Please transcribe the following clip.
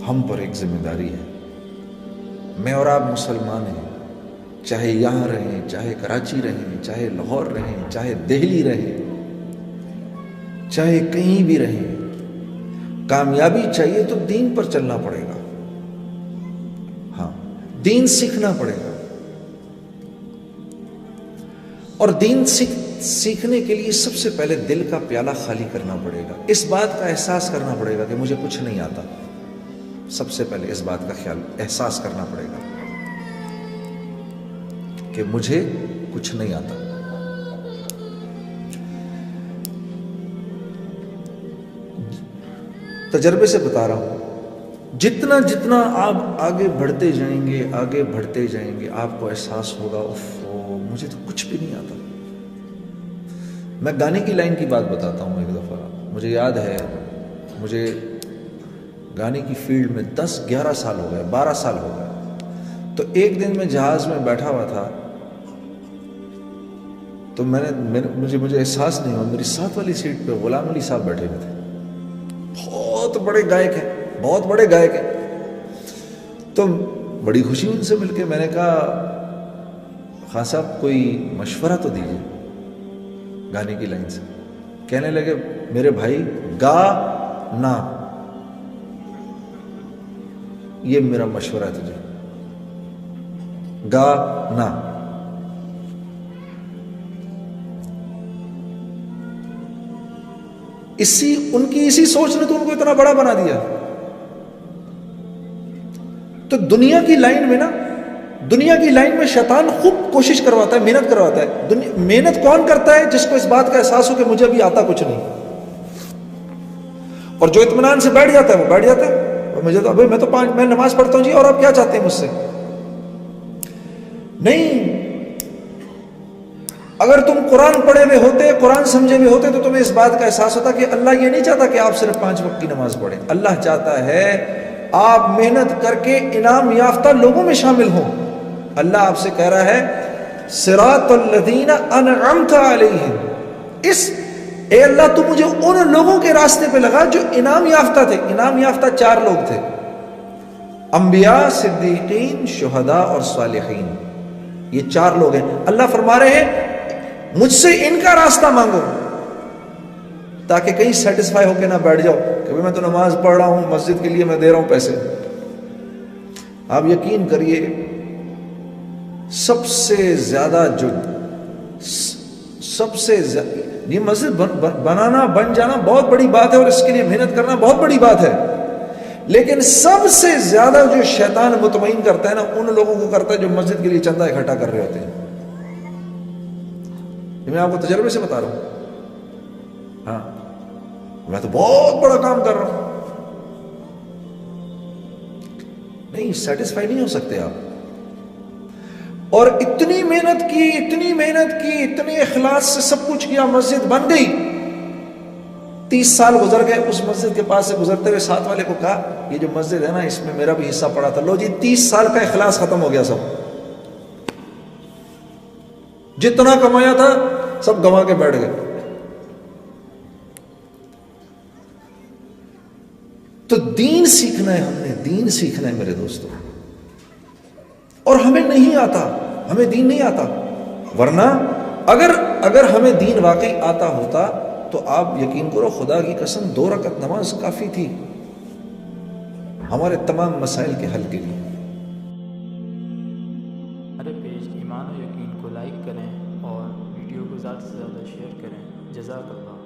ہم پر ایک ذمہ داری ہے. میں اور آپ مسلمان ہیں، چاہے یہاں رہیں، چاہے کراچی رہیں، چاہے لاہور رہیں، چاہے دہلی رہیں، چاہے کہیں بھی رہیں، کامیابی چاہیے تو دین پر چلنا پڑے گا. ہاں، دین سیکھنا پڑے گا. اور دین سیکھنے کے لیے سب سے پہلے دل کا پیالہ خالی کرنا پڑے گا. اس بات کا احساس کرنا پڑے گا کہ مجھے کچھ نہیں آتا. سب سے پہلے اس بات کا احساس کرنا پڑے گا کہ مجھے کچھ نہیں آتا. تجربے سے بتا رہا ہوں، جتنا جتنا آپ آگے بڑھتے جائیں گے، آگے بڑھتے جائیں گے، آپ کو احساس ہوگا مجھے تو کچھ بھی نہیں آتا. میں گانے کی لائن کی بات بتاتا ہوں. ایک دفعہ مجھے یاد ہے، مجھے گانے کی فیلڈ میں 10-11 سال ہو گئے، 12 سال ہو گئے. تو ایک دن میں جہاز میں بیٹھا ہوا تھا، تو مجھے احساس نہیں ہوا، میری ساتھ والی سیٹ پہ غلام علی صاحب بیٹھے ہوئے تھے. بہت بڑے گائک ہیں، بہت بڑے گائک ہیں. تو بڑی خوشی ان سے مل کے. میں نے کہا خان صاحب کوئی مشورہ تو دیجیے گانے کی لائن سے. کہنے لگے میرے بھائی گا نا، یہ میرا مشورہ ہے تجھے، گا نا. ان کی اسی سوچ نے تو ان کو اتنا بڑا بنا دیا. تو دنیا کی لائن میں شیطان خوب کوشش کرواتا ہے، محنت کرواتا ہے. محنت کون کرتا ہے؟ جس کو اس بات کا احساس ہو کہ مجھے ابھی آتا کچھ نہیں. اور جو اطمینان سے بیٹھ جاتا ہے وہ بیٹھ جاتا ہے. مجھے تو میں نماز پڑھتا ہوں جی، اور آپ کیا چاہتے ہیں مجھ سے؟ نہیں، اگر تم قرآن پڑھے ہوئے ہوتے، قرآن سمجھے ہوئے ہوتے، تو تمہیں اس بات کا احساس ہوتا کہ اللہ یہ نہیں چاہتا کہ آپ صرف 5 وقت کی نماز پڑھیں. اللہ چاہتا ہے آپ محنت کر کے انعام یافتہ لوگوں میں شامل ہوں. اللہ آپ سے کہہ رہا ہے صراط الذین انعمت علیہم، اے اللہ تو مجھے ان لوگوں کے راستے پہ لگا جو انعام یافتہ تھے. انعام یافتہ 4 لوگ تھے، انبیاء، صدیقین، شہداء اور صالحین. یہ 4 لوگ ہیں. اللہ فرما رہے ہیں مجھ سے ان کا راستہ مانگو، تاکہ کہیں سیٹسفائی ہو کے نہ بیٹھ جاؤ کہ میں تو نماز پڑھ رہا ہوں، مسجد کے لیے میں دے رہا ہوں پیسے. آپ یقین کریے سب سے زیادہ یہ مسجد بنانا، بن جانا بہت بڑی بات ہے، اور اس کے لیے محنت کرنا بہت بڑی بات ہے. لیکن سب سے زیادہ جو شیطان مطمئن کرتا ہے نا، ان لوگوں کو کرتا ہے جو مسجد کے لیے چندہ اکٹھا کر رہے ہوتے ہیں. میں آپ کو تجربے سے بتا رہا ہوں. ہاں، میں تو بہت بڑا کام کر رہا ہوں. نہیں، سیٹسفائی نہیں ہو سکتے آپ. اور اتنی محنت کی، اتنے اخلاص سے سب کچھ کیا، مسجد بن گئی. 30 سال گزر گئے. اس مسجد کے پاس سے گزرتے ہوئے ساتھ والے کو کہا یہ جو مسجد ہے نا، اس میں میرا بھی حصہ پڑا تھا. لو جی، 30 سال کا اخلاص ختم ہو گیا. سب جتنا کمایا تھا سب گنوا کے بیٹھ گئے. تو دین سیکھنا ہے، ہم نے دین سیکھنا ہے میرے دوستوں. اور ہمیں نہیں آتا، ہمیں دین نہیں آتا. ورنہ اگر ہمیں دین واقعی آتا ہوتا تو آپ یقین کرو، خدا کی قسم 2 رکعت نماز کافی تھی ہمارے تمام مسائل کے حل کے لیے. ہمارے پیج ایمان و یقین کو لائک کریں اور ویڈیو کو زیادہ سے زیادہ شیئر کریں. جزاک اللہ.